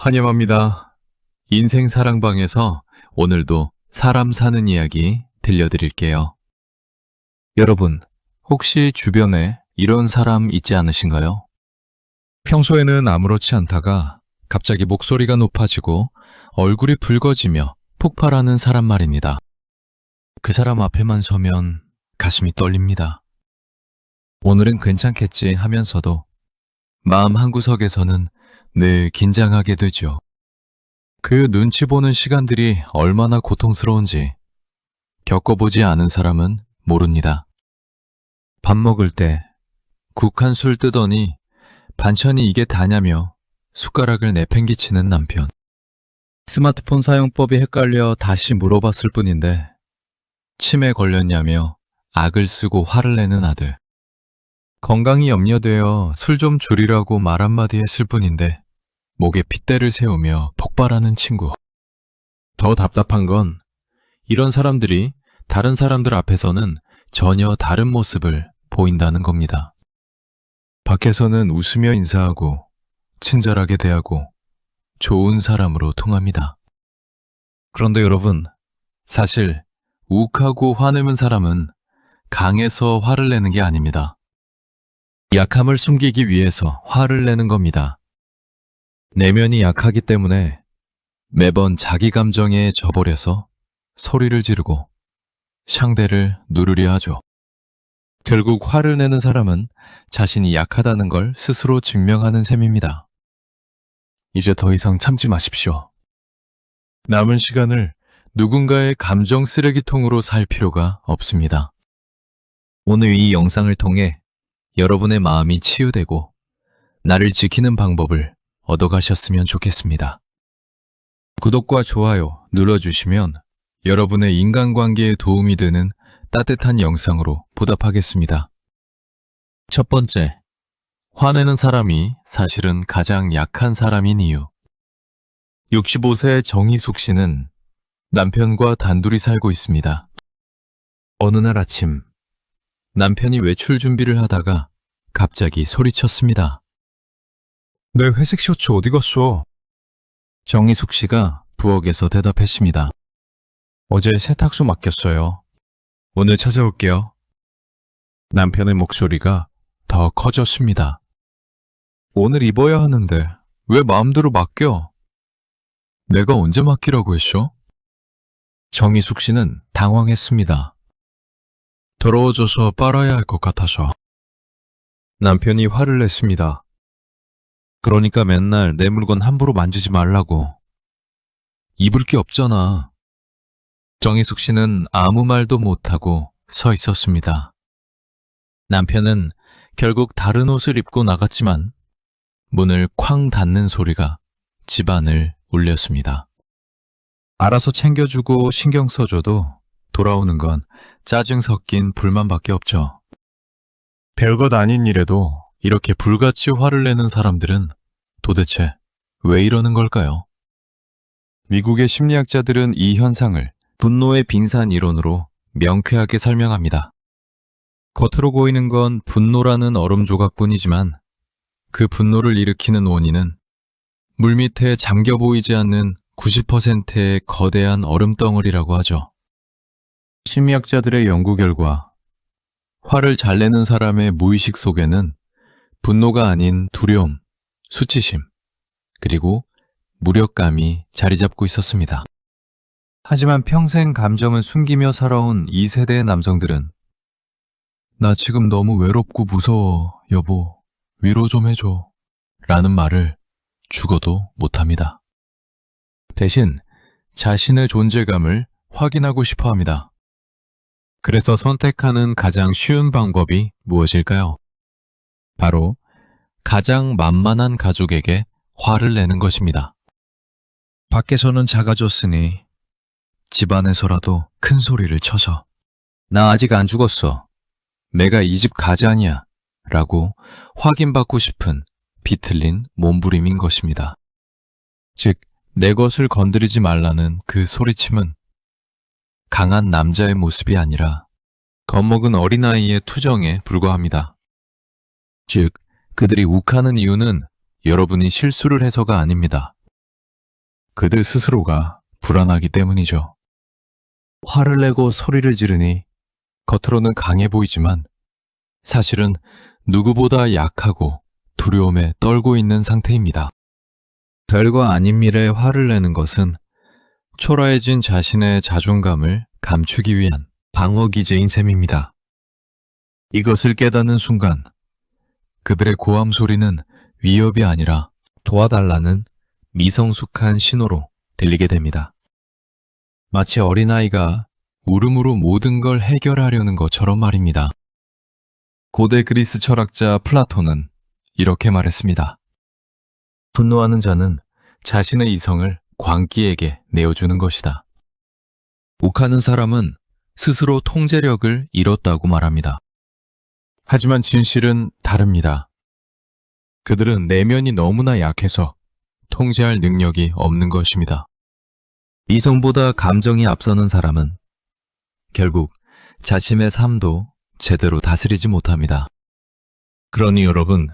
환영합니다. 인생 사랑방에서 오늘도 사람 사는 이야기 들려드릴게요. 여러분, 혹시 주변에 이런 사람 있지 않으신가요? 평소에는 아무렇지 않다가 갑자기 목소리가 높아지고 얼굴이 붉어지며 폭발하는 사람 말입니다. 그 사람 앞에만 서면 가슴이 떨립니다. 오늘은 괜찮겠지 하면서도 마음 한구석에서는 늘 긴장하게 되죠. 그 눈치 보는 시간들이 얼마나 고통스러운지 겪어보지 않은 사람은 모릅니다. 밥 먹을 때 국 한 술 뜨더니 반찬이 이게 다냐며 숟가락을 내팽개치는 남편. 스마트폰 사용법이 헷갈려 다시 물어봤을 뿐인데 치매 걸렸냐며 악을 쓰고 화를 내는 아들. 건강이 염려되어 술 좀 줄이라고 말 한마디 했을 뿐인데 목에 핏대를 세우며 폭발하는 친구. 더 답답한 건 이런 사람들이 다른 사람들 앞에서는 전혀 다른 모습을 보인다는 겁니다. 밖에서는 웃으며 인사하고 친절하게 대하고 좋은 사람으로 통합니다. 그런데 여러분, 사실 욱하고 화내는 사람은 강해서 화를 내는 게 아닙니다. 약함을 숨기기 위해서 화를 내는 겁니다. 내면이 약하기 때문에 매번 자기 감정에 져버려서 소리를 지르고 상대를 누르려 하죠. 결국 화를 내는 사람은 자신이 약하다는 걸 스스로 증명하는 셈입니다. 이제 더 이상 참지 마십시오. 남은 시간을 누군가의 감정 쓰레기통으로 살 필요가 없습니다. 오늘 이 영상을 통해 여러분의 마음이 치유되고 나를 지키는 방법을 얻어가셨으면 좋겠습니다. 구독과 좋아요 눌러주시면 여러분의 인간관계에 도움이 되는 따뜻한 영상으로 보답하겠습니다. 첫 번째, 화내는 사람이 사실은 가장 약한 사람인 이유. 65세 정희숙 씨는 남편과 단둘이 살고 있습니다. 어느 날 아침, 남편이 외출 준비를 하다가 갑자기 소리쳤습니다. 내 회색 셔츠 어디 갔어? 정희숙 씨가 부엌에서 대답했습니다. 어제 세탁소 맡겼어요. 오늘 찾아올게요. 남편의 목소리가 더 커졌습니다. 오늘 입어야 하는데 왜 마음대로 맡겨? 내가 언제 맡기라고 했어? 정희숙 씨는 당황했습니다. 더러워져서 빨아야 할 것 같아서. 남편이 화를 냈습니다. 그러니까 맨날 내 물건 함부로 만지지 말라고. 입을 게 없잖아. 정희숙 씨는 아무 말도 못하고 서 있었습니다. 남편은 결국 다른 옷을 입고 나갔지만 문을 쾅 닫는 소리가 집안을 울렸습니다. 알아서 챙겨주고 신경 써줘도 돌아오는 건 짜증 섞인 불만밖에 없죠. 별것 아닌 일에도 이렇게 불같이 화를 내는 사람들은 도대체 왜 이러는 걸까요? 미국의 심리학자들은 이 현상을 분노의 빙산 이론으로 명쾌하게 설명합니다. 겉으로 보이는 건 분노라는 얼음 조각뿐이지만 그 분노를 일으키는 원인은 물밑에 잠겨 보이지 않는 90%의 거대한 얼음 덩어리라고 하죠. 심리학자들의 연구 결과 화를 잘 내는 사람의 무의식 속에는 분노가 아닌 두려움, 수치심, 그리고 무력감이 자리 잡고 있었습니다. 하지만 평생 감정을 숨기며 살아온 2세대의 남성들은 나 지금 너무 외롭고 무서워, 여보, 위로 좀 해줘 라는 말을 죽어도 못합니다. 대신 자신의 존재감을 확인하고 싶어 합니다. 그래서 선택하는 가장 쉬운 방법이 무엇일까요? 바로 가장 만만한 가족에게 화를 내는 것입니다. 밖에서는 작아졌으니 집안에서라도 큰 소리를 쳐서 나 아직 안 죽었어. 내가 이 집 가장이야. 라고 확인받고 싶은 비틀린 몸부림인 것입니다. 즉, 내 것을 건드리지 말라는 그 소리침은 강한 남자의 모습이 아니라 겁먹은 어린아이의 투정에 불과합니다. 즉, 그들이 욱하는 이유는 여러분이 실수를 해서가 아닙니다. 그들 스스로가 불안하기 때문이죠. 화를 내고 소리를 지르니 겉으로는 강해 보이지만 사실은 누구보다 약하고 두려움에 떨고 있는 상태입니다. 별거 아닌 일에 화를 내는 것은 초라해진 자신의 자존감을 감추기 위한 방어 기제인 셈입니다. 이것을 깨닫는 순간 그들의 고함 소리는 위협이 아니라 도와달라는 미성숙한 신호로 들리게 됩니다. 마치 어린아이가 울음으로 모든 걸 해결하려는 것처럼 말입니다. 고대 그리스 철학자 플라톤은 이렇게 말했습니다. 분노하는 자는 자신의 이성을 광기에게 내어주는 것이다. 욱하는 사람은 스스로 통제력을 잃었다고 말합니다. 하지만 진실은 다릅니다. 그들은 내면이 너무나 약해서 통제할 능력이 없는 것입니다. 이성보다 감정이 앞서는 사람은 결국 자신의 삶도 제대로 다스리지 못합니다. 그러니 여러분,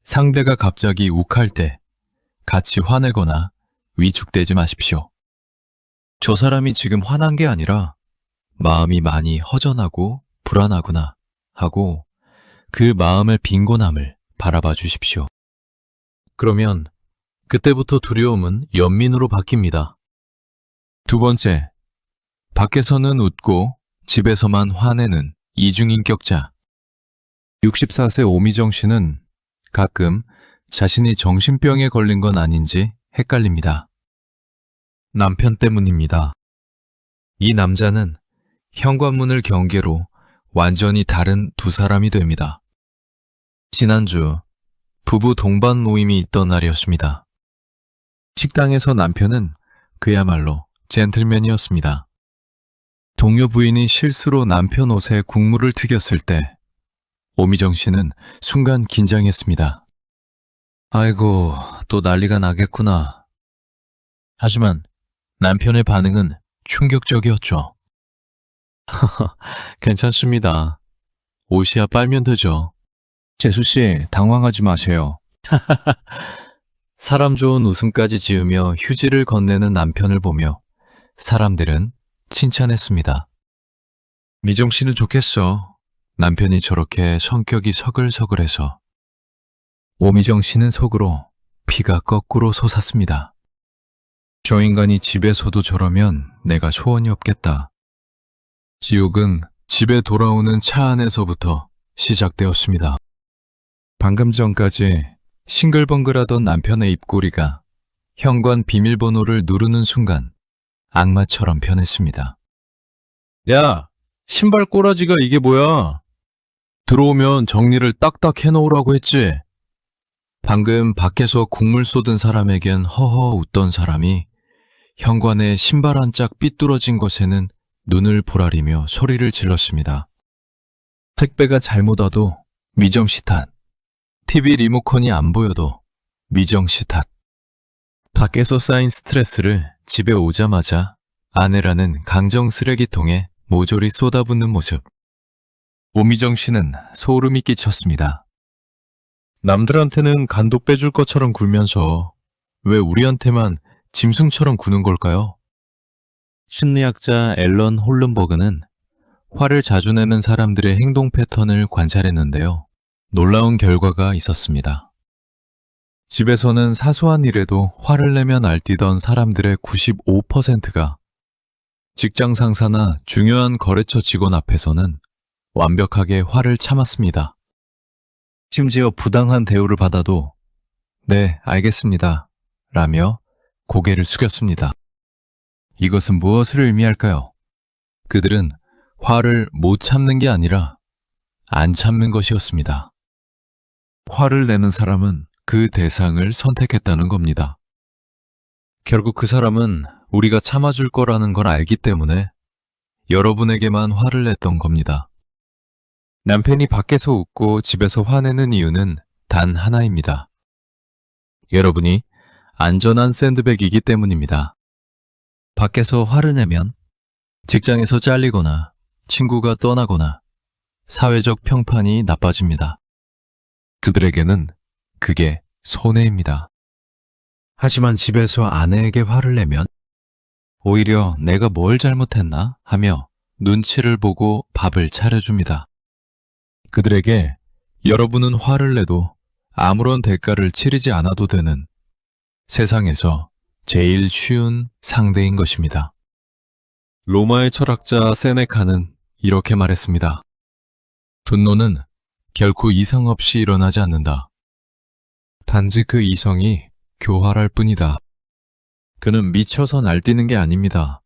상대가 갑자기 욱할 때 같이 화내거나 위축되지 마십시오. 저 사람이 지금 화난 게 아니라 마음이 많이 허전하고 불안하구나 하고 그 마음의 빈곤함을 바라봐 주십시오. 그러면 그때부터 두려움은 연민으로 바뀝니다. 두 번째, 밖에서는 웃고 집에서만 화내는 이중인격자. 64세 오미정 씨는 가끔 자신이 정신병에 걸린 건 아닌지 헷갈립니다. 남편 때문입니다. 이 남자는 현관문을 경계로 완전히 다른 두 사람이 됩니다. 지난주 부부 동반 모임이 있던 날이었습니다. 식당에서 남편은 그야말로 젠틀맨이었습니다. 동료 부인이 실수로 남편 옷에 국물을 튀겼을 때 오미정 씨는 순간 긴장했습니다. 아이고, 또 난리가 나겠구나. 하지만 남편의 반응은 충격적이었죠. 괜찮습니다. 옷이야 빨면 되죠. 재수씨, 당황하지 마세요. 사람 좋은 웃음까지 지으며 휴지를 건네는 남편을 보며 사람들은 칭찬했습니다. 미정 씨는 좋겠어. 남편이 저렇게 성격이 서글서글해서. 오미정 씨는 속으로 피가 거꾸로 솟았습니다. 저 인간이 집에서도 저러면 내가 소원이 없겠다. 지옥은 집에 돌아오는 차 안에서부터 시작되었습니다. 방금 전까지 싱글벙글하던 남편의 입꼬리가 현관 비밀번호를 누르는 순간 악마처럼 변했습니다. 야, 신발 꼬라지가 이게 뭐야? 들어오면 정리를 딱딱 해놓으라고 했지. 방금 밖에서 국물 쏟은 사람에겐 허허 웃던 사람이 현관에 신발 한 짝 삐뚤어진 것에는 눈을 부라리며 소리를 질렀습니다. 택배가 잘못 와도 미정 씨 탓. TV 리모컨이 안 보여도 미정 씨 탓. 밖에서 쌓인 스트레스를 집에 오자마자 아내라는 강정 쓰레기통에 모조리 쏟아붓는 모습. 오미정 씨는 소름이 끼쳤습니다. 남들한테는 간도 빼줄 것처럼 굴면서 왜 우리한테만 짐승처럼 구는 걸까요? 심리학자 앨런 홀른버그는 화를 자주 내는 사람들의 행동 패턴을 관찰했는데요. 놀라운 결과가 있었습니다. 집에서는 사소한 일에도 화를 내며 날뛰던 사람들의 95%가 직장 상사나 중요한 거래처 직원 앞에서는 완벽하게 화를 참았습니다. 심지어 부당한 대우를 받아도 네, 알겠습니다. 라며 고개를 숙였습니다. 이것은 무엇을 의미할까요? 그들은 화를 못 참는 게 아니라 안 참는 것이었습니다. 화를 내는 사람은 그 대상을 선택했다는 겁니다. 결국 그 사람은 우리가 참아줄 거라는 걸 알기 때문에 여러분에게만 화를 냈던 겁니다. 남편이 밖에서 웃고 집에서 화내는 이유는 단 하나입니다. 여러분이 안전한 샌드백이기 때문입니다. 밖에서 화를 내면 직장에서 잘리거나 친구가 떠나거나 사회적 평판이 나빠집니다. 그들에게는 그게 손해입니다. 하지만 집에서 아내에게 화를 내면 오히려 내가 뭘 잘못했나 하며 눈치를 보고 밥을 차려줍니다. 그들에게 여러분은 화를 내도 아무런 대가를 치르지 않아도 되는 세상에서 제일 쉬운 상대인 것입니다. 로마의 철학자 세네카는 이렇게 말했습니다. 분노는 결코 이성 없이 일어나지 않는다. 단지 그 이성이 교활할 뿐이다. 그는 미쳐서 날뛰는 게 아닙니다.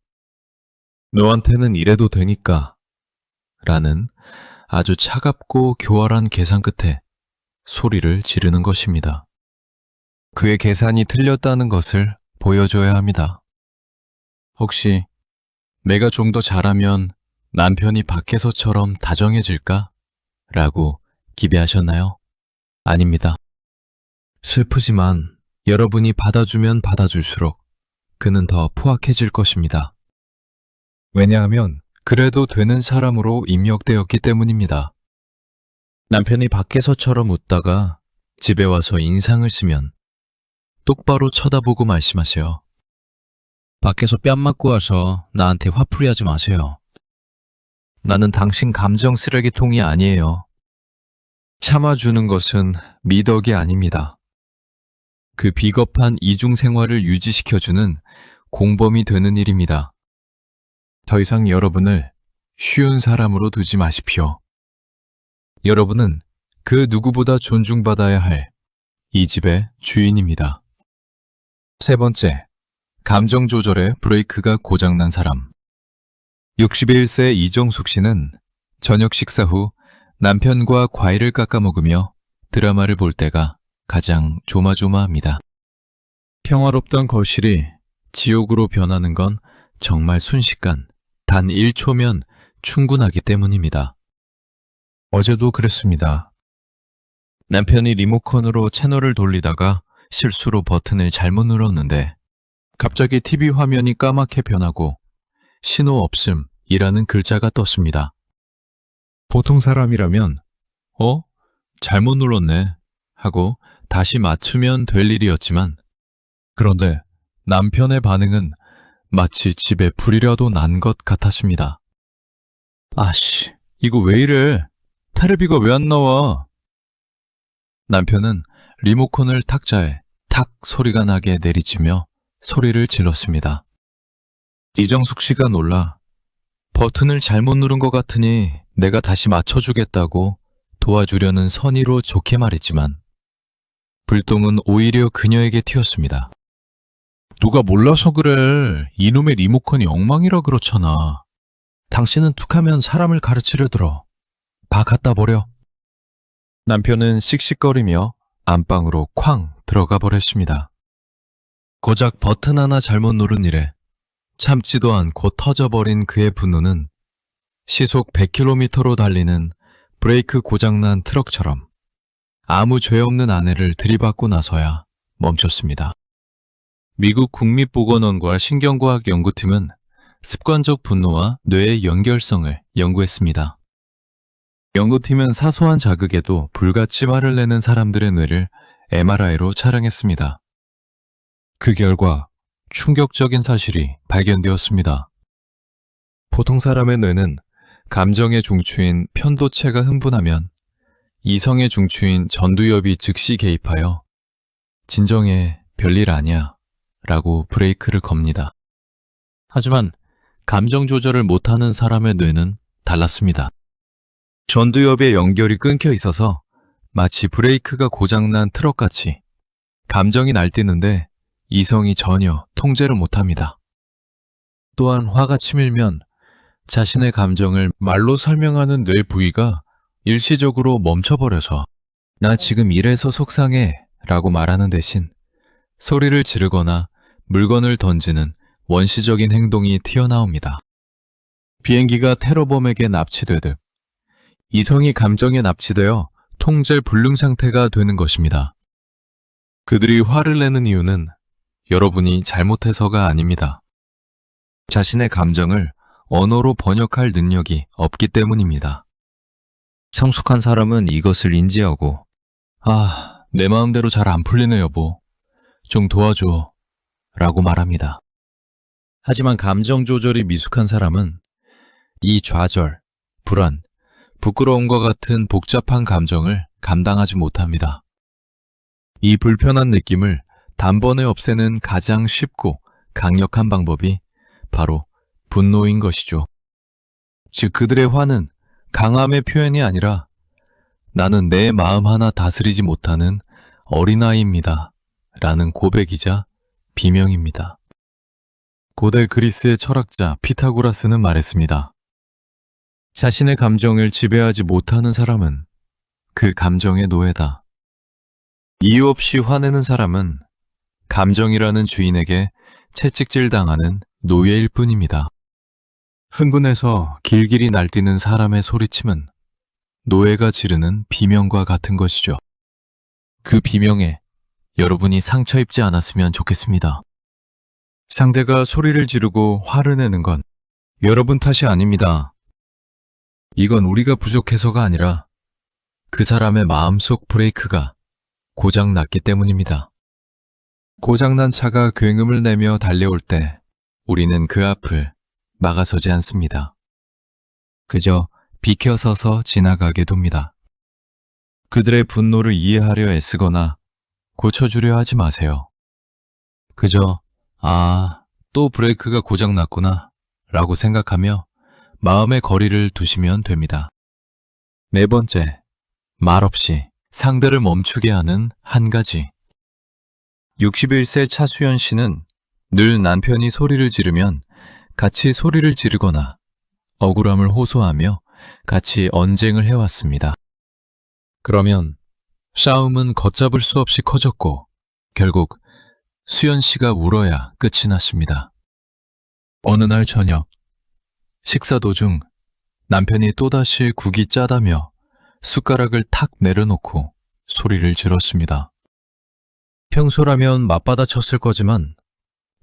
너한테는 이래도 되니까 라는 아주 차갑고 교활한 계산 끝에 소리를 지르는 것입니다. 그의 계산이 틀렸다는 것을 보여줘야 합니다. 혹시 내가 좀 더 잘하면 남편이 밖에서처럼 다정해질까? 라고 기대하셨나요? 아닙니다. 슬프지만 여러분이 받아주면 받아줄수록 그는 더 포악해질 것입니다. 왜냐하면 그래도 되는 사람으로 입력되었기 때문입니다. 남편이 밖에서처럼 웃다가 집에 와서 인상을 쓰면 똑바로 쳐다보고 말씀하세요. 밖에서 뺨 맞고 와서 나한테 화풀이하지 마세요. 나는 당신 감정 쓰레기통이 아니에요. 참아주는 것은 미덕이 아닙니다. 그 비겁한 이중 생활을 유지시켜주는 공범이 되는 일입니다. 더 이상 여러분을 쉬운 사람으로 두지 마십시오. 여러분은 그 누구보다 존중받아야 할 이 집의 주인입니다. 세 번째, 감정 조절의 브레이크가 고장난 사람. 61세 이정숙 씨는 저녁 식사 후 남편과 과일을 깎아 먹으며 드라마를 볼 때가 가장 조마조마합니다. 평화롭던 거실이 지옥으로 변하는 건 정말 순식간 단 1초면 충분하기 때문입니다. 어제도 그랬습니다. 남편이 리모컨으로 채널을 돌리다가 실수로 버튼을 잘못 눌렀는데 갑자기 TV 화면이 까맣게 변하고 신호 없음이라는 글자가 떴습니다. 보통 사람이라면 잘못 눌렀네 하고 다시 맞추면 될 일이었지만 그런데 남편의 반응은 마치 집에 불이라도 난 것 같았습니다. 아씨, 이거 왜 이래? 테레비가 왜 안 나와? 남편은 리모컨을 탁자에 탁 소리가 나게 내리치며 소리를 질렀습니다. 이정숙 씨가 놀라 버튼을 잘못 누른 것 같으니 내가 다시 맞춰주겠다고 도와주려는 선의로 좋게 말했지만 불똥은 오히려 그녀에게 튀었습니다. 누가 몰라서 그래. 이놈의 리모컨이 엉망이라 그렇잖아. 당신은 툭하면 사람을 가르치려 들어. 다 갖다 버려. 남편은 씩씩거리며 안방으로 쾅 들어가 버렸습니다. 고작 버튼 하나 잘못 누른 일에 참지도 않고 터져버린 그의 분노는 시속 100km로 달리는 브레이크 고장난 트럭처럼 아무 죄 없는 아내를 들이받고 나서야 멈췄습니다. 미국 국립보건원과 신경과학 연구팀은 습관적 분노와 뇌의 연결성을 연구했습니다. 연구팀은 사소한 자극에도 불같이 화를 내는 사람들의 뇌를 MRI로 촬영했습니다. 그 결과 충격적인 사실이 발견되었습니다. 보통 사람의 뇌는 감정의 중추인 편도체가 흥분하면 이성의 중추인 전두엽이 즉시 개입하여 진정해, 별일 아니야 라고 브레이크를 겁니다. 하지만 감정 조절을 못하는 사람의 뇌는 달랐습니다. 전두엽의 연결이 끊겨 있어서 마치 브레이크가 고장난 트럭같이 감정이 날뛰는데 이성이 전혀 통제를 못합니다. 또한 화가 치밀면 자신의 감정을 말로 설명하는 뇌 부위가 일시적으로 멈춰버려서 나 지금 이래서 속상해 라고 말하는 대신 소리를 지르거나 물건을 던지는 원시적인 행동이 튀어나옵니다. 비행기가 테러범에게 납치되듯 이성이 감정에 납치되어 통제 불능 상태가 되는 것입니다. 그들이 화를 내는 이유는 여러분이 잘못해서가 아닙니다. 자신의 감정을 언어로 번역할 능력이 없기 때문입니다. 성숙한 사람은 이것을 인지하고 내 마음대로 잘 안 풀리네 여보. 좀 도와줘. 라고 말합니다. 하지만 감정 조절이 미숙한 사람은 이 좌절, 불안, 부끄러움과 같은 복잡한 감정을 감당하지 못합니다. 이 불편한 느낌을 단번에 없애는 가장 쉽고 강력한 방법이 바로 분노인 것이죠. 즉 그들의 화는 강함의 표현이 아니라 나는 내 마음 하나 다스리지 못하는 어린아이입니다. 라는 고백이자 비명입니다. 고대 그리스의 철학자 피타고라스는 말했습니다. 자신의 감정을 지배하지 못하는 사람은 그 감정의 노예다. 이유 없이 화내는 사람은 감정이라는 주인에게 채찍질 당하는 노예일 뿐입니다. 흥분해서 길길이 날뛰는 사람의 소리침은 노예가 지르는 비명과 같은 것이죠. 그 비명에 여러분이 상처 입지 않았으면 좋겠습니다. 상대가 소리를 지르고 화를 내는 건 여러분 탓이 아닙니다. 이건 우리가 부족해서가 아니라 그 사람의 마음속 브레이크가 고장났기 때문입니다. 고장난 차가 굉음을 내며 달려올 때 우리는 그 앞을 막아서지 않습니다. 그저 비켜서서 지나가게 둡니다. 그들의 분노를 이해하려 애쓰거나 고쳐주려 하지 마세요. 그저 또 브레이크가 고장났구나 라고 생각하며 마음의 거리를 두시면 됩니다. 네 번째, 말없이 상대를 멈추게 하는 한 가지. 61세 차수연 씨는 늘 남편이 소리를 지르면 같이 소리를 지르거나 억울함을 호소하며 같이 언쟁을 해왔습니다. 그러면 싸움은 걷잡을 수 없이 커졌고 결국 수연 씨가 울어야 끝이 났습니다. 어느 날 저녁, 식사 도중 남편이 또다시 국이 짜다며 숟가락을 탁 내려놓고 소리를 질렀습니다. 평소라면 맞받아쳤을 거지만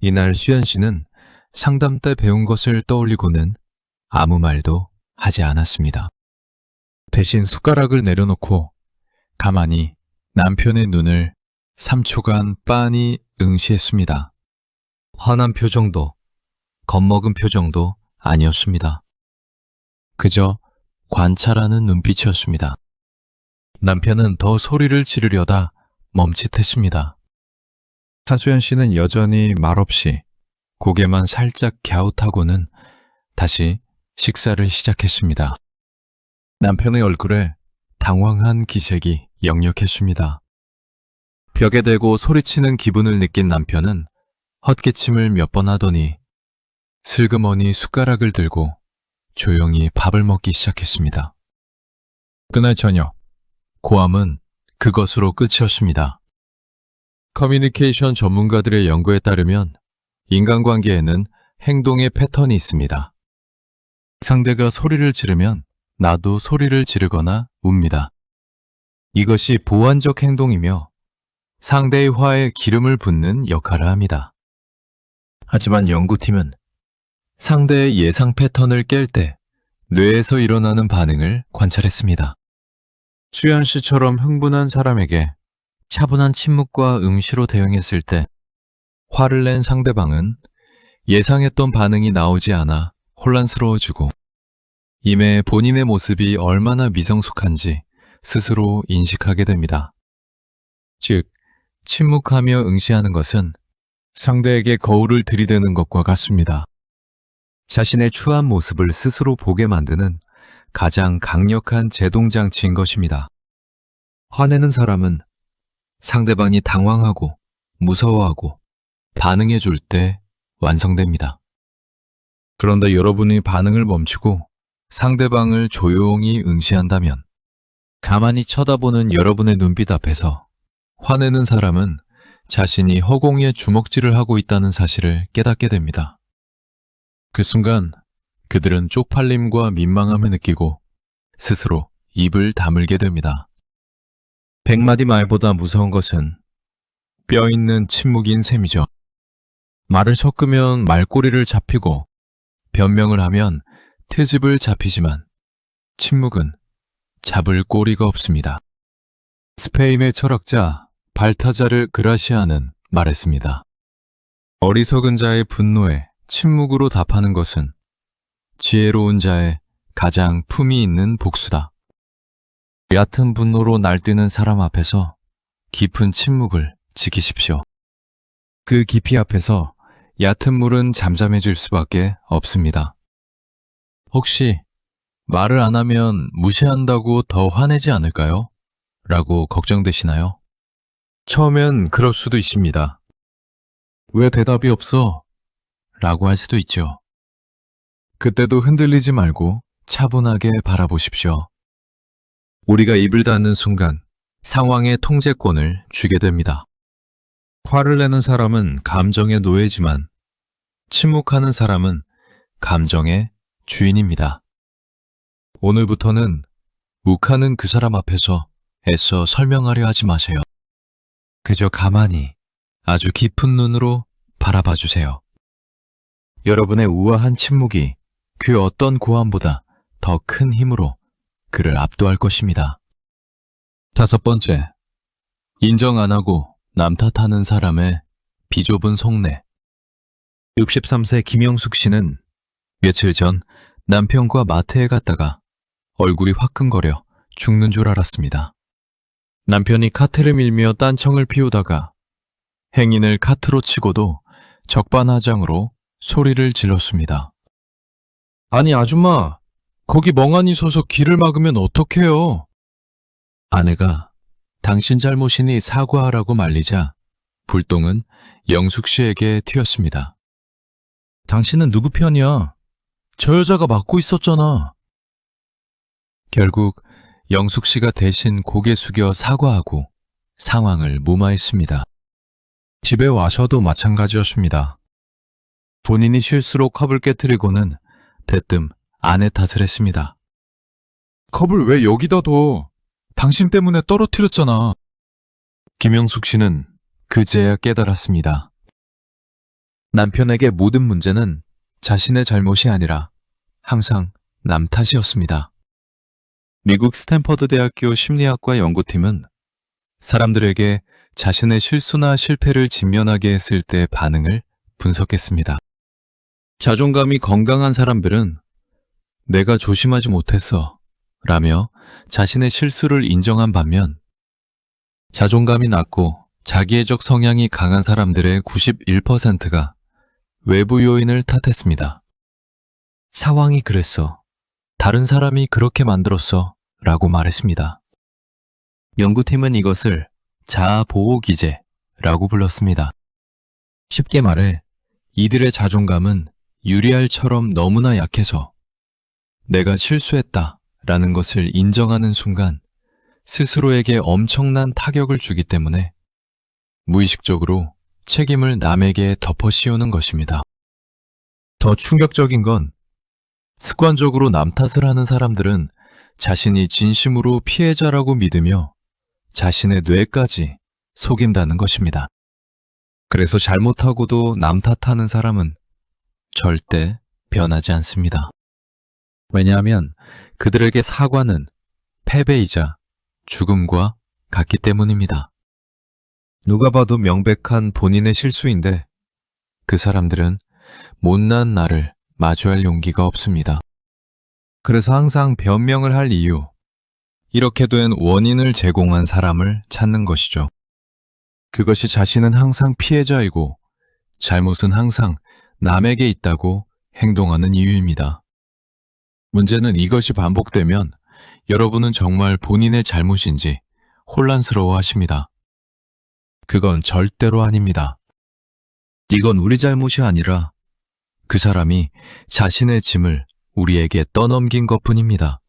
이날 수연 씨는 상담 때 배운 것을 떠올리고는 아무 말도 하지 않았습니다. 대신 숟가락을 내려놓고 가만히 남편의 눈을 3초간 빤히 응시했습니다. 화난 표정도 겁먹은 표정도 아니었습니다. 그저 관찰하는 눈빛이었습니다. 남편은 더 소리를 지르려다 멈칫했습니다. 차수연 씨는 여전히 말없이 고개만 살짝 갸웃하고는 다시 식사를 시작했습니다. 남편의 얼굴에 당황한 기색이 역력했습니다. 벽에 대고 소리치는 기분을 느낀 남편은 헛기침을 몇 번 하더니 슬그머니 숟가락을 들고 조용히 밥을 먹기 시작했습니다. 그날 저녁, 고함은 그것으로 끝이었습니다. 커뮤니케이션 전문가들의 연구에 따르면 인간관계에는 행동의 패턴이 있습니다. 상대가 소리를 지르면 나도 소리를 지르거나 웁니다. 이것이 보완적 행동이며 상대의 화에 기름을 붓는 역할을 합니다. 하지만 연구팀은 상대의 예상 패턴을 깰 때 뇌에서 일어나는 반응을 관찰했습니다. 수연 씨처럼 흥분한 사람에게 차분한 침묵과 응시로 대응했을 때 화를 낸 상대방은 예상했던 반응이 나오지 않아 혼란스러워지고 이내 본인의 모습이 얼마나 미성숙한지 스스로 인식하게 됩니다. 즉, 침묵하며 응시하는 것은 상대에게 거울을 들이대는 것과 같습니다. 자신의 추한 모습을 스스로 보게 만드는 가장 강력한 제동장치인 것입니다. 화내는 사람은 상대방이 당황하고 무서워하고 반응해 줄 때 완성됩니다. 그런데 여러분이 반응을 멈추고 상대방을 조용히 응시한다면 가만히 쳐다보는 여러분의 눈빛 앞에서 화내는 사람은 자신이 허공에 주먹질을 하고 있다는 사실을 깨닫게 됩니다. 그 순간 그들은 쪽팔림과 민망함을 느끼고 스스로 입을 다물게 됩니다. 100마디 말보다 무서운 것은 뼈 있는 침묵인 셈이죠. 말을 섞으면 말꼬리를 잡히고 변명을 하면 트집을 잡히지만 침묵은 잡을 꼬리가 없습니다. 스페인의 철학자 발타자르 그라시아는 말했습니다. 어리석은 자의 분노에 침묵으로 답하는 것은 지혜로운 자의 가장 품이 있는 복수다. 얕은 분노로 날뛰는 사람 앞에서 깊은 침묵을 지키십시오. 그 깊이 앞에서 얕은 물은 잠잠해질 수밖에 없습니다. 혹시 말을 안 하면 무시한다고 더 화내지 않을까요? 라고 걱정되시나요? 처음엔 그럴 수도 있습니다. 왜 대답이 없어? 라고 할 수도 있죠. 그때도 흔들리지 말고 차분하게 바라보십시오. 우리가 입을 닫는 순간 상황의 통제권을 주게 됩니다. 화를 내는 사람은 감정의 노예지만 침묵하는 사람은 감정의 주인입니다. 오늘부터는 욱하는 그 사람 앞에서 애써 설명하려 하지 마세요. 그저 가만히 아주 깊은 눈으로 바라봐 주세요. 여러분의 우아한 침묵이 그 어떤 고함보다 더 큰 힘으로 그를 압도할 것입니다. 5번째, 인정 안 하고 남 탓하는 사람의 비좁은 속내. 63세 김영숙 씨는 며칠 전 남편과 마트에 갔다가 얼굴이 화끈거려 죽는 줄 알았습니다. 남편이 카트를 밀며 딴청을 피우다가 행인을 카트로 치고도 적반하장으로 소리를 질렀습니다. 아니 아줌마, 거기 멍하니 서서 길을 막으면 어떡해요? 아내가 당신 잘못이니 사과하라고 말리자 불똥은 영숙 씨에게 튀었습니다. 당신은 누구 편이야? 저 여자가 막고 있었잖아. 결국 영숙 씨가 대신 고개 숙여 사과하고 상황을 무마했습니다. 집에 와서도 마찬가지였습니다. 본인이 실수로 컵을 깨뜨리고는 대뜸 아내 탓을 했습니다. 컵을 왜 여기다 둬? 당신 때문에 떨어뜨렸잖아. 김영숙 씨는 그제야 깨달았습니다. 남편에게 모든 문제는 자신의 잘못이 아니라 항상 남 탓이었습니다. 미국 스탠퍼드 대학교 심리학과 연구팀은 사람들에게 자신의 실수나 실패를 직면하게 했을 때 반응을 분석했습니다. 자존감이 건강한 사람들은 내가 조심하지 못했어 라며 자신의 실수를 인정한 반면 자존감이 낮고 자기애적 성향이 강한 사람들의 91%가 외부 요인을 탓했습니다. 상황이 그랬어. 다른 사람이 그렇게 만들었어 라고 말했습니다. 연구팀은 이것을 자아보호 기제라고 불렀습니다. 쉽게 말해 이들의 자존감은 유리알처럼 너무나 약해서 내가 실수했다 라는 것을 인정하는 순간 스스로에게 엄청난 타격을 주기 때문에 무의식적으로 책임을 남에게 덮어 씌우는 것입니다. 더 충격적인 건 습관적으로 남 탓을 하는 사람들은 자신이 진심으로 피해자라고 믿으며 자신의 뇌까지 속인다는 것입니다. 그래서 잘못하고도 남 탓하는 사람은 절대 변하지 않습니다. 왜냐하면 그들에게 사과는 패배이자 죽음과 같기 때문입니다. 누가 봐도 명백한 본인의 실수인데 그 사람들은 못난 나를 마주할 용기가 없습니다. 그래서 항상 변명을 할 이유, 이렇게 된 원인을 제공한 사람을 찾는 것이죠. 그것이 자신은 항상 피해자이고 잘못은 항상 남에게 있다고 행동하는 이유입니다. 문제는 이것이 반복되면 여러분은 정말 본인의 잘못인지 혼란스러워 하십니다. 그건 절대로 아닙니다. 이건 우리 잘못이 아니라 그 사람이 자신의 짐을 우리에게 떠넘긴 것뿐입니다.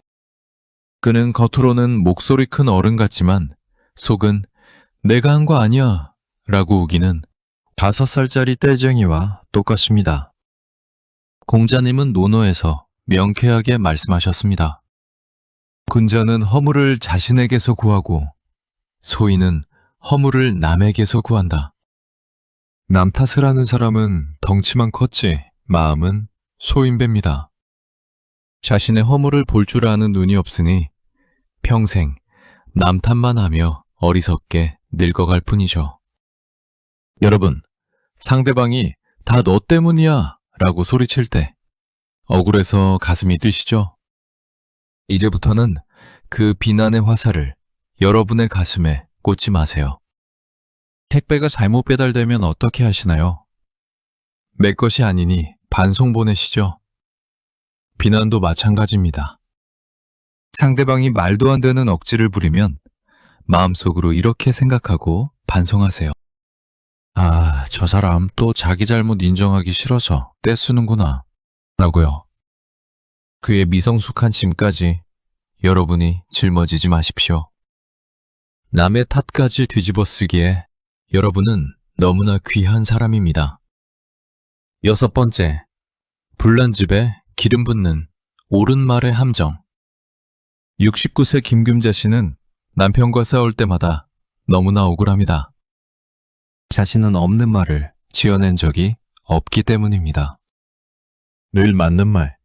그는 겉으로는 목소리 큰 어른 같지만 속은 내가 한 거 아니야 라고 우기는 5살짜리 떼쟁이와 똑같습니다. 공자님은 논어에서 명쾌하게 말씀하셨습니다. 군자는 허물을 자신에게서 구하고 소인은 허물을 남에게서 구한다. 남 탓을 하는 사람은 덩치만 컸지 마음은 소인배입니다. 자신의 허물을 볼 줄 아는 눈이 없으니 평생 남 탓만 하며 어리석게 늙어갈 뿐이죠. 여러분, 상대방이 다 너 때문이야 라고 소리칠 때 억울해서 가슴이 뛰시죠? 이제부터는 그 비난의 화살을 여러분의 가슴에 꽂지 마세요. 택배가 잘못 배달되면 어떻게 하시나요? 내 것이 아니니 반송 보내시죠? 비난도 마찬가지입니다. 상대방이 말도 안 되는 억지를 부리면 마음속으로 이렇게 생각하고 반성하세요. 아, 저 사람 또 자기 잘못 인정하기 싫어서 떼쓰는구나 라고요. 그의 미성숙한 짐까지 여러분이 짊어지지 마십시오. 남의 탓까지 뒤집어 쓰기에 여러분은 너무나 귀한 사람입니다. 6번째, 불난 집에 기름 붓는 옳은 말의 함정. 69세 김금자 씨는 남편과 싸울 때마다 너무나 억울합니다. 자신은 없는 말을 지어낸 적이 없기 때문입니다. 늘 맞는 말,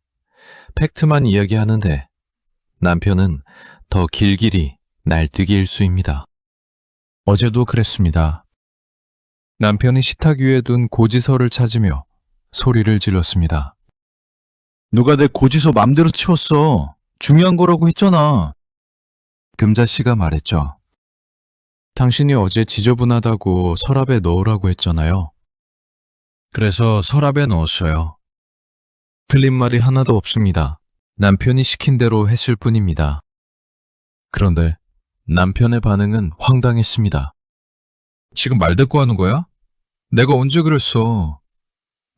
팩트만 이야기하는데 남편은 더 길길이 날뛰기 일수입니다. 어제도 그랬습니다. 남편이 식탁 위에 둔 고지서를 찾으며 소리를 질렀습니다. 누가 내 고지서 맘대로 치웠어. 중요한 거라고 했잖아. 금자 씨가 말했죠. 당신이 어제 지저분하다고 서랍에 넣으라고 했잖아요. 그래서 서랍에 넣었어요. 틀린 말이 하나도 없습니다. 남편이 시킨 대로 했을 뿐입니다. 그런데 남편의 반응은 황당했습니다. 지금 말대꾸 하는 거야? 내가 언제 그랬어?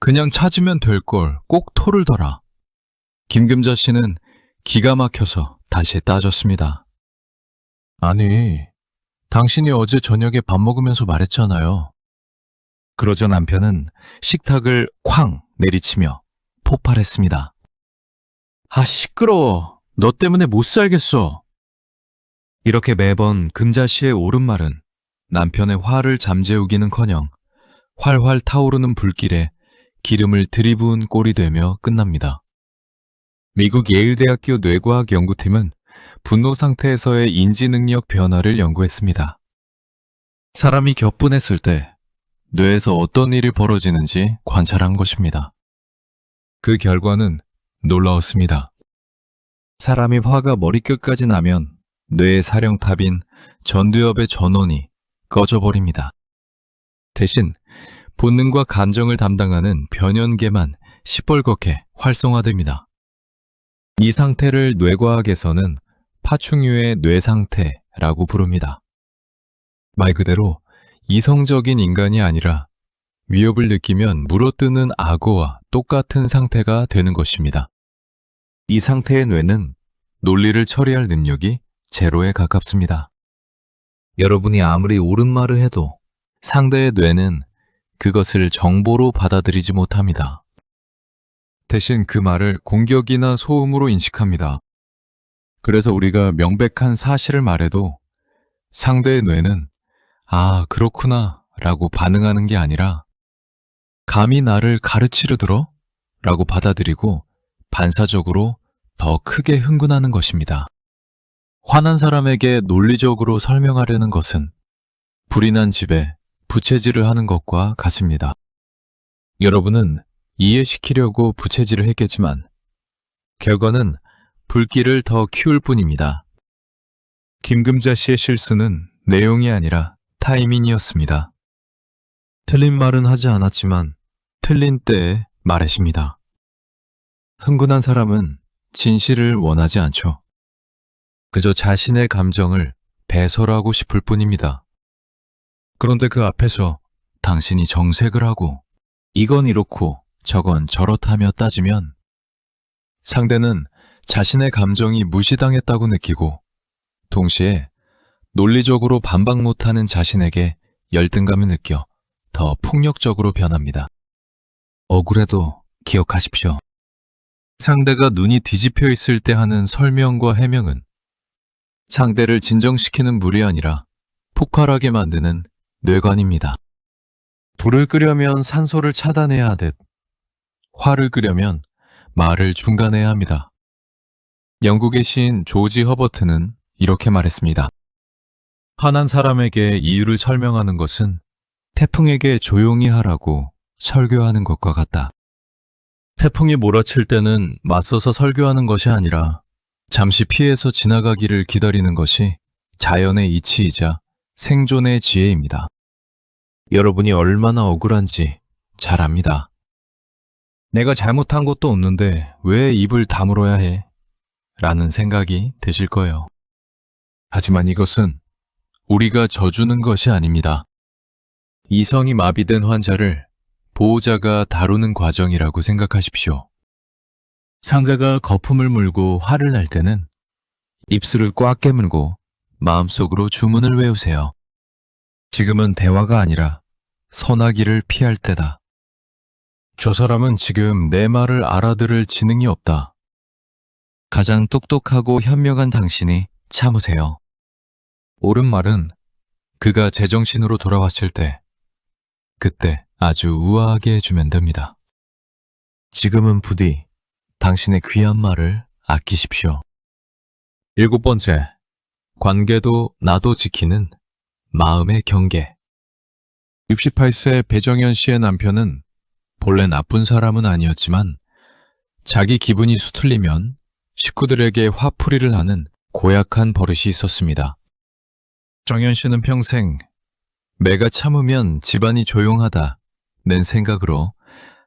그냥 찾으면 될 걸 꼭 토를 덜아. 김금자 씨는 기가 막혀서 다시 따졌습니다. 아니, 당신이 어제 저녁에 밥 먹으면서 말했잖아요. 그러자 남편은 식탁을 쾅 내리치며 폭발했습니다. 아, 시끄러워. 너 때문에 못 살겠어. 이렇게 매번 금자 씨의 옳은 말은 남편의 화를 잠재우기는커녕 활활 타오르는 불길에 기름을 들이부은 꼴이 되며 끝납니다. 미국 예일대학교 뇌과학 연구팀은 분노 상태에서의 인지 능력 변화를 연구했습니다. 사람이 격분했을 때 뇌에서 어떤 일이 벌어지는지 관찰한 것입니다. 그 결과는 놀라웠습니다. 사람이 화가 머리끝까지 나면 뇌의 사령탑인 전두엽의 전원이 꺼져버립니다. 대신 본능과 감정을 담당하는 변연계만 시뻘겋게 활성화됩니다. 이 상태를 뇌과학에서는 파충류의 뇌상태라고 부릅니다. 말 그대로 이성적인 인간이 아니라 위협을 느끼면 물어뜯는 악어와 똑같은 상태가 되는 것입니다. 이 상태의 뇌는 논리를 처리할 능력이 제로에 가깝습니다. 여러분이 아무리 옳은 말을 해도 상대의 뇌는 그것을 정보로 받아들이지 못합니다. 대신 그 말을 공격이나 소음으로 인식합니다. 그래서 우리가 명백한 사실을 말해도 상대의 뇌는 아, 그렇구나 라고 반응하는 게 아니라 감히 나를 가르치려 들어? 라고 받아들이고 반사적으로 더 크게 흥분하는 것입니다. 화난 사람에게 논리적으로 설명하려는 것은 불이 난 집에 부채질을 하는 것과 같습니다. 여러분은 이해시키려고 부채질을 했겠지만 결과는 불길을 더 키울 뿐입니다. 김금자 씨의 실수는 내용이 아니라 타이밍이었습니다. 틀린 말은 하지 않았지만 틀린 때에 말했습니다. 흥분한 사람은 진실을 원하지 않죠. 그저 자신의 감정을 배설하고 싶을 뿐입니다. 그런데 그 앞에서 당신이 정색을 하고 이건 이렇고 저건 저렇다며 따지면 상대는 자신의 감정이 무시당했다고 느끼고 동시에 논리적으로 반박 못하는 자신에게 열등감을 느껴 더 폭력적으로 변합니다. 억울해도 기억하십시오. 상대가 눈이 뒤집혀 있을 때 하는 설명과 해명은 상대를 진정시키는 물이 아니라 폭발하게 만드는 뇌관입니다. 불을 끄려면 산소를 차단해야 하듯 화를 끄려면 말을 중단해야 합니다. 영국의 시인 조지 허버트는 이렇게 말했습니다. 화난 사람에게 이유를 설명하는 것은 태풍에게 조용히 하라고 설교하는 것과 같다. 태풍이 몰아칠 때는 맞서서 설교하는 것이 아니라 잠시 피해서 지나가기를 기다리는 것이 자연의 이치이자 생존의 지혜입니다. 여러분이 얼마나 억울한지 잘 압니다. 내가 잘못한 것도 없는데 왜 입을 다물어야 해? 라는 생각이 드실 거예요. 하지만 이것은 우리가 져주는 것이 아닙니다. 이성이 마비된 환자를 보호자가 다루는 과정이라고 생각하십시오. 상대가 거품을 물고 화를 낼 때는 입술을 꽉 깨물고 마음속으로 주문을 외우세요. 지금은 대화가 아니라 선하기를 피할 때다. 저 사람은 지금 내 말을 알아들을 지능이 없다. 가장 똑똑하고 현명한 당신이 참으세요. 옳은 말은 그가 제정신으로 돌아왔을 때, 그때 아주 우아하게 해주면 됩니다. 지금은 부디 당신의 귀한 말을 아끼십시오. 7번째, 관계도 나도 지키는 마음의 경계. 68세 배정현 씨의 남편은 본래 나쁜 사람은 아니었지만 자기 기분이 수틀리면 식구들에게 화풀이를 하는 고약한 버릇이 있었습니다. 정현 씨는 평생 내가 참으면 집안이 조용하다 는 생각으로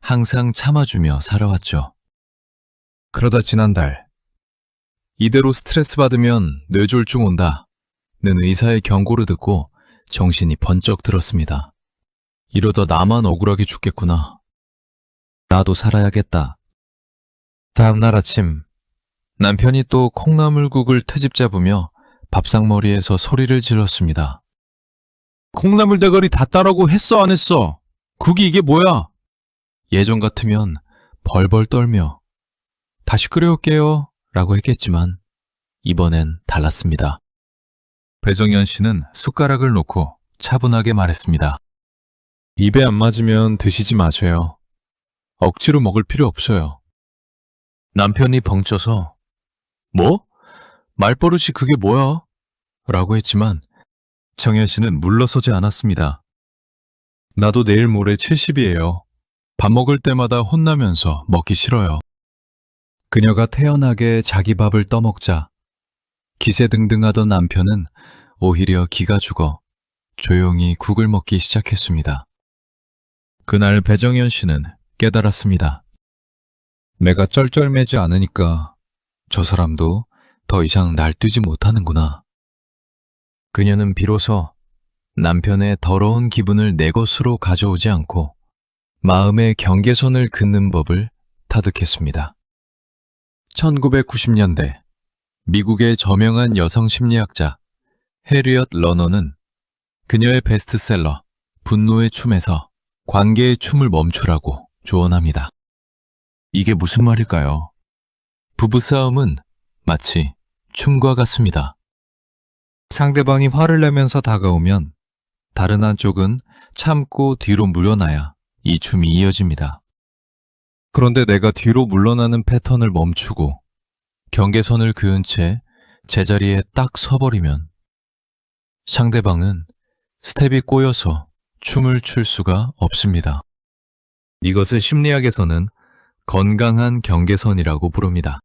항상 참아주며 살아왔죠. 그러다 지난달 이대로 스트레스 받으면 뇌졸중 온다 는 의사의 경고를 듣고 정신이 번쩍 들었습니다. 이러다 나만 억울하게 죽겠구나. 나도 살아야겠다. 다음 날 아침 남편이 또 콩나물국을 트집 잡으며 밥상머리에서 소리를 질렀습니다. 콩나물 대가리 다 따라고 했어 안 했어? 국이 이게 뭐야? 예전 같으면 벌벌 떨며 다시 끓여올게요 라고 했겠지만 이번엔 달랐습니다. 배정현 씨는 숟가락을 놓고 차분하게 말했습니다. 입에 안 맞으면 드시지 마세요. 억지로 먹을 필요 없어요. 남편이 벙쪄서 뭐? 말버릇이 그게 뭐야? 라고 했지만 정현 씨는 물러서지 않았습니다. 나도 내일 모레 70이에요. 밥 먹을 때마다 혼나면서 먹기 싫어요. 그녀가 태연하게 자기 밥을 떠먹자 기세등등하던 남편은 오히려 기가 죽어 조용히 국을 먹기 시작했습니다. 그날 배정현 씨는 깨달았습니다. 내가 쩔쩔매지 않으니까 저 사람도 더 이상 날뛰지 못하는구나. 그녀는 비로소 남편의 더러운 기분을 내 것으로 가져오지 않고 마음의 경계선을 긋는 법을 터득했습니다. 1990년대 미국의 저명한 여성 심리학자 해리엇 러너는 그녀의 베스트셀러 분노의 춤에서 관계의 춤을 멈추라고 조언합니다. 이게 무슨 말일까요? 부부싸움은 마치 춤과 같습니다. 상대방이 화를 내면서 다가오면 다른 한쪽은 참고 뒤로 물러나야 이 춤이 이어집니다. 그런데 내가 뒤로 물러나는 패턴을 멈추고 경계선을 그은 채 제자리에 딱 서버리면 상대방은 스텝이 꼬여서 춤을 출 수가 없습니다. 이것을 심리학에서는 건강한 경계선이라고 부릅니다.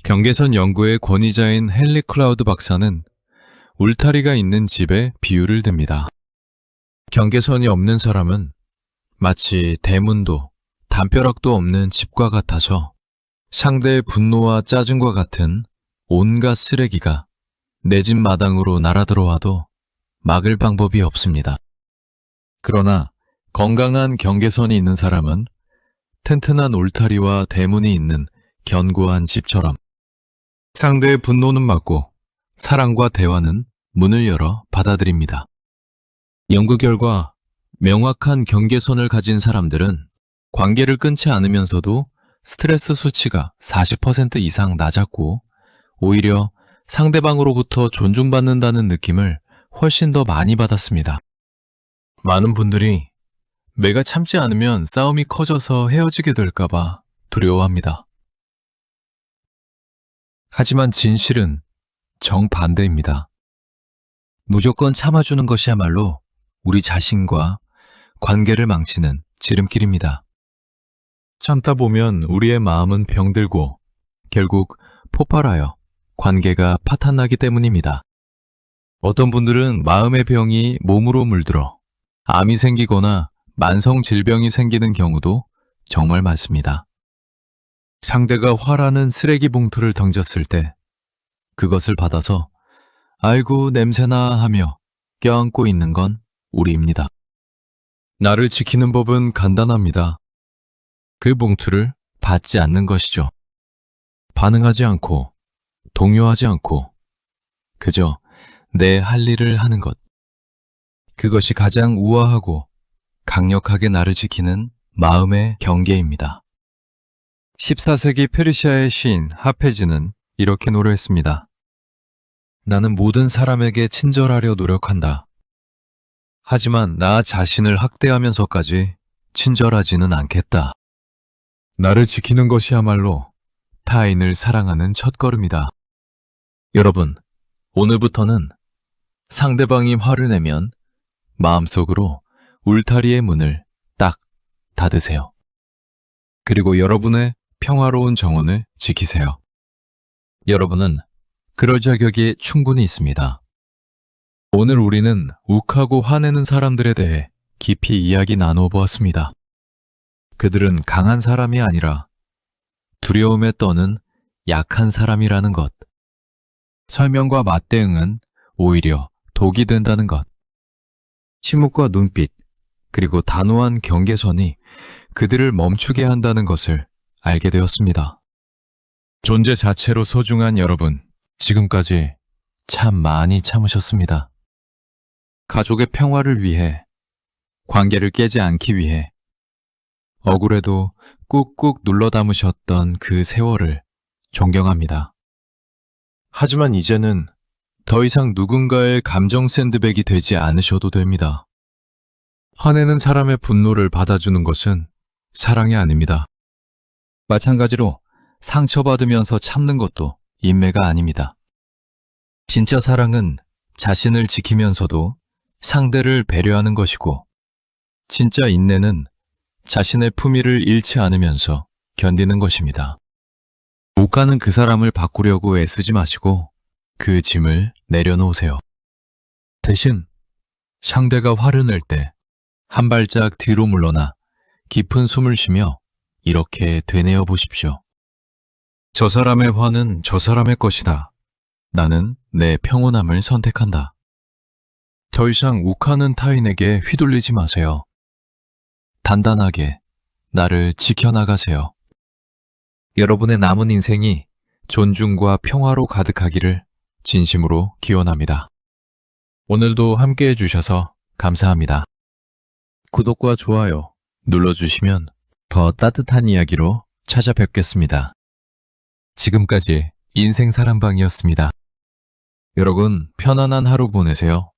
경계선 연구의 권위자인 헨리 클라우드 박사는 울타리가 있는 집에 비유를 듭니다. 경계선이 없는 사람은 마치 대문도 담벼락도 없는 집과 같아서 상대의 분노와 짜증과 같은 온갖 쓰레기가 내 집 마당으로 날아들어와도 막을 방법이 없습니다. 그러나 건강한 경계선이 있는 사람은 튼튼한 울타리와 대문이 있는 견고한 집처럼 상대의 분노는 막고 사랑과 대화는 문을 열어 받아들입니다. 연구 결과 명확한 경계선을 가진 사람들은 관계를 끊지 않으면서도 스트레스 수치가 40% 이상 낮았고 오히려 상대방으로부터 존중받는다는 느낌을 훨씬 더 많이 받았습니다. 많은 분들이 내가 참지 않으면 싸움이 커져서 헤어지게 될까봐 두려워합니다. 하지만 진실은 정반대입니다. 무조건 참아주는 것이야말로 우리 자신과 관계를 망치는 지름길입니다. 참다 보면 우리의 마음은 병들고 결국 폭발하여 관계가 파탄나기 때문입니다. 어떤 분들은 마음의 병이 몸으로 물들어 암이 생기거나 만성 질병이 생기는 경우도 정말 많습니다. 상대가 화라는 쓰레기 봉투를 던졌을 때 그것을 받아서 아이고 냄새나 하며 껴안고 있는 건 우리입니다. 나를 지키는 법은 간단합니다. 그 봉투를 받지 않는 것이죠. 반응하지 않고 동요하지 않고 그저 내 할 일을 하는 것. 그것이 가장 우아하고 강력하게 나를 지키는 마음의 경계입니다. 14세기 페르시아의 시인 하페즈는 이렇게 노래했습니다. 나는 모든 사람에게 친절하려 노력한다. 하지만 나 자신을 학대하면서까지 친절하지는 않겠다. 나를 지키는 것이야말로 타인을 사랑하는 첫걸음이다. 여러분, 오늘부터는 상대방이 화를 내면 마음속으로 울타리의 문을 딱 닫으세요. 그리고 여러분의 평화로운 정원을 지키세요. 여러분은 그럴 자격이 충분히 있습니다. 오늘 우리는 욱하고 화내는 사람들에 대해 깊이 이야기 나누어 보았습니다. 그들은 강한 사람이 아니라 두려움에 떠는 약한 사람이라는 것. 설명과 맞대응은 오히려 독이 된다는 것. 침묵과 눈빛, 그리고 단호한 경계선이 그들을 멈추게 한다는 것을 알게 되었습니다. 존재 자체로 소중한 여러분, 지금까지 참 많이 참으셨습니다. 가족의 평화를 위해, 관계를 깨지 않기 위해, 억울해도 꾹꾹 눌러 담으셨던 그 세월을 존경합니다. 하지만 이제는 더 이상 누군가의 감정 샌드백이 되지 않으셔도 됩니다. 화내는 사람의 분노를 받아주는 것은 사랑이 아닙니다. 마찬가지로 상처받으면서 참는 것도 인내가 아닙니다. 진짜 사랑은 자신을 지키면서도 상대를 배려하는 것이고, 진짜 인내는 자신의 품위를 잃지 않으면서 견디는 것입니다. 못 가는 그 사람을 바꾸려고 애쓰지 마시고 그 짐을 내려놓으세요. 대신 상대가 화를 낼 때 한 발짝 뒤로 물러나 깊은 숨을 쉬며 이렇게 되뇌어 보십시오. 저 사람의 화는 저 사람의 것이다. 나는 내 평온함을 선택한다. 더 이상 욱하는 타인에게 휘둘리지 마세요. 단단하게 나를 지켜나가세요. 여러분의 남은 인생이 존중과 평화로 가득하기를 진심으로 기원합니다. 오늘도 함께 해주셔서 감사합니다. 구독과 좋아요 눌러주시면 더 따뜻한 이야기로 찾아뵙겠습니다. 지금까지 인생사랑방이었습니다. 여러분 편안한 하루 보내세요.